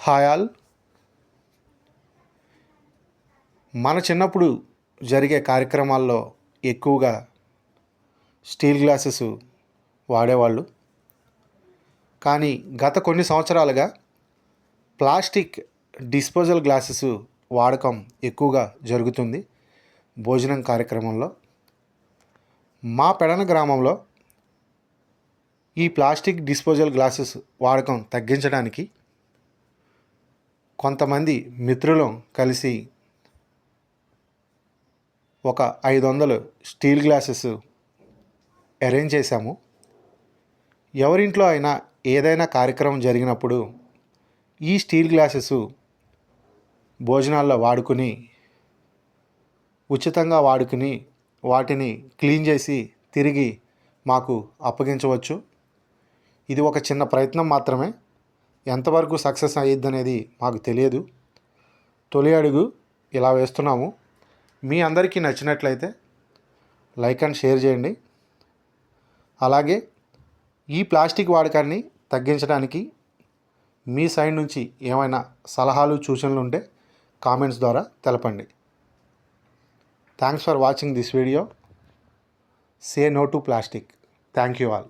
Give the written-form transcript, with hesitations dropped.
Hi all. మన చిన్నప్పుడు జరిగే కార్యక్రమాల్లో ఎక్కువగా స్టీల్ గ్లాసెస్ వాడేవాళ్ళు. కానీ గత కొన్ని సంవత్సరాలుగా ప్లాస్టిక్ డిస్పోజల్ గ్లాసెస్ వాడకం ఎక్కువగా జరుగుతుంది భోజనం కార్యక్రమంలో. మా పెడన గ్రామంలో ఈ ప్లాస్టిక్ డిస్పోజల్ గ్లాసెస్ వాడకం తగ్గించడానికి కొంతమంది మిత్రులం కలిసి ఒక 500 స్టీల్ గ్లాసెస్ అరేంజ్ చేశాము. ఎవరింట్లో అయినా ఏదైనా కార్యక్రమం జరిగినప్పుడు ఈ స్టీల్ గ్లాసెస్ భోజనాల్లో వాడుకుని ఉచితంగా వాడుకుని వాటిని క్లీన్ చేసి తిరిగి మాకు అప్పగించవచ్చు. ఇది ఒక చిన్న ప్రయత్నం మాత్రమే. ఎంతవరకు సక్సెస్ అయ్యిద్ది అనేది మాకు తెలియదు. తొలి అడుగు ఇలా వేస్తున్నాము. మీ అందరికీ నచ్చినట్లయితే లైక్ అండ్ షేర్ చేయండి. అలాగే ఈ ప్లాస్టిక్ వాడకాన్ని తగ్గించడానికి మీ సైడ్ నుంచి ఏమైనా సలహాలు సూచనలు ఉంటే కామెంట్స్ ద్వారా తెలపండి. Thanks for watching this video. Say no to plastic. Thank you all.